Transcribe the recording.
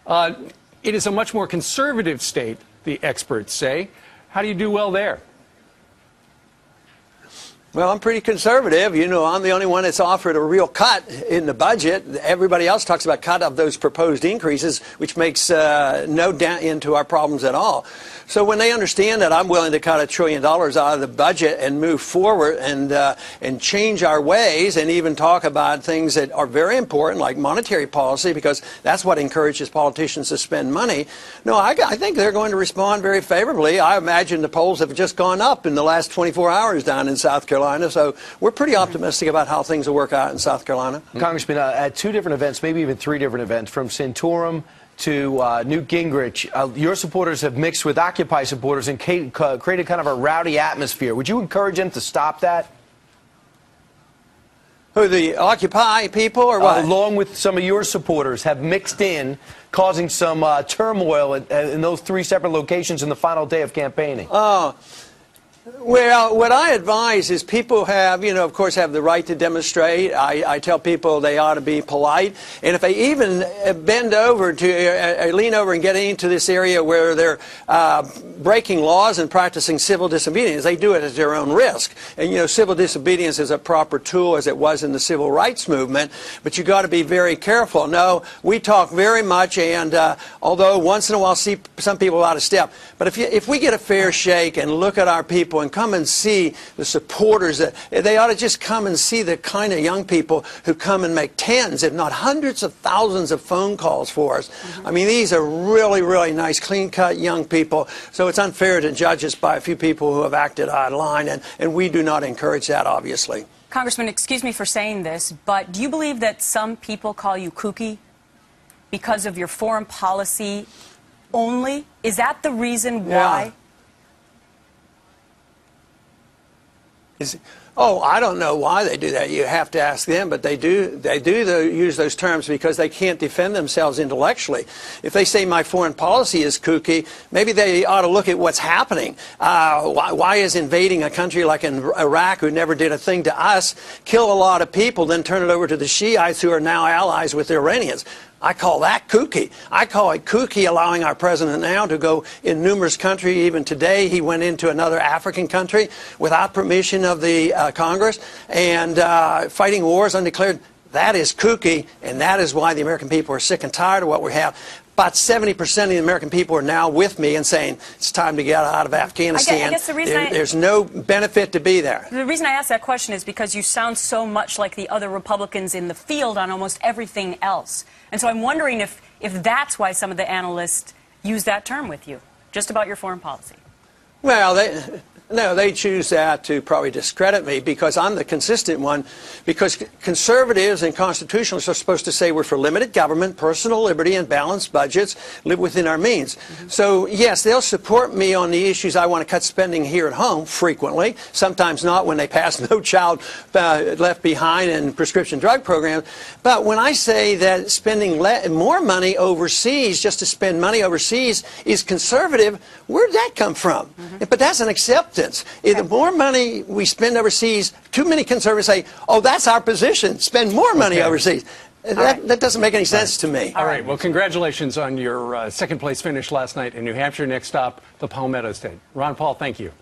It is a much more conservative state, the experts say. How do you do well there? Well, I'm pretty conservative. You know, I'm the only one that's offered a real cut in the budget. Everybody else talks about cut of those proposed increases, which makes no dent into our problems at all. So when they understand that I'm willing to cut $1 trillion out of the budget and move forward and change our ways and even talk about things that are very important, like monetary policy, because that's what encourages politicians to spend money, no, I think they're going to respond very favorably. I imagine the polls have just gone up in the last 24 hours down in South Carolina. So we're pretty optimistic about how things will work out in South Carolina. Congressman, at 2 different events, maybe even 3 different events, from Santorum to Newt Gingrich, your supporters have mixed with Occupy supporters and created kind of a rowdy atmosphere. Would you encourage them to stop that? Who, the Occupy people, or what? Along with some of your supporters have mixed in, causing some turmoil in those 3 separate locations in the final day of campaigning. Well, what I advise is people have, you know, of course, have the right to demonstrate. I tell people they ought to be polite. And if they even bend over to lean over and get into this area where they're breaking laws and practicing civil disobedience, they do it at their own risk. And, you know, civil disobedience is a proper tool as it was in the civil rights movement. But you got to be very careful. No, we talk very much, and although once in a while see some people out of step. But if we get a fair shake and look at our people and come and see the supporters, they ought to just come and see the kind of young people who come and make tens, if not hundreds of thousands of phone calls for us. I mean, these are really, really nice, clean-cut young people. So it's unfair to judge us by a few people who have acted out of line, and we do not encourage that, obviously. Congressman, excuse me for saying this, but do you believe that some people call you kooky because of your foreign policy only? Is that the reason why? Oh, I don't know why they do that. You have to ask them, but they do use those terms because they can't defend themselves intellectually. If they say my foreign policy is kooky, maybe they ought to look at what's happening. Why is invading a country like in Iraq, who never did a thing to us, kill a lot of people, then turn it over to the Shiites, who are now allies with the Iranians? I call that kooky. I call it kooky allowing our president now to go in numerous countries. Even today, he went into another African country without permission of the Congress and fighting wars undeclared. That is kooky, and that is why the American people are sick and tired of what we have. About 70% of the American people are now with me and saying it's time to get out of Afghanistan. I guess the reason there's no benefit to be there. The reason I ask that question is because you sound so much like the other Republicans in the field on almost everything else. And so I'm wondering if that's why some of the analysts use that term with you, just about your foreign policy. Well, they choose that to probably discredit me because I'm the consistent one, because conservatives and constitutionalists are supposed to say we're for limited government, personal liberty, and balanced budgets, live within our means. So, yes, they'll support me on the issues I want to cut spending here at home frequently, sometimes not when they pass No Child Left Behind and prescription drug programs. But when I say that spending more money overseas, just to spend money overseas, is conservative, where'd that come from? But that's an acceptance. The more money we spend overseas, too many conservatives say, oh, that's our position, spend more money overseas. That doesn't make any sense to me. All right. Well, congratulations on your second-place finish last night in New Hampshire. Next stop, the Palmetto State. Ron Paul, thank you.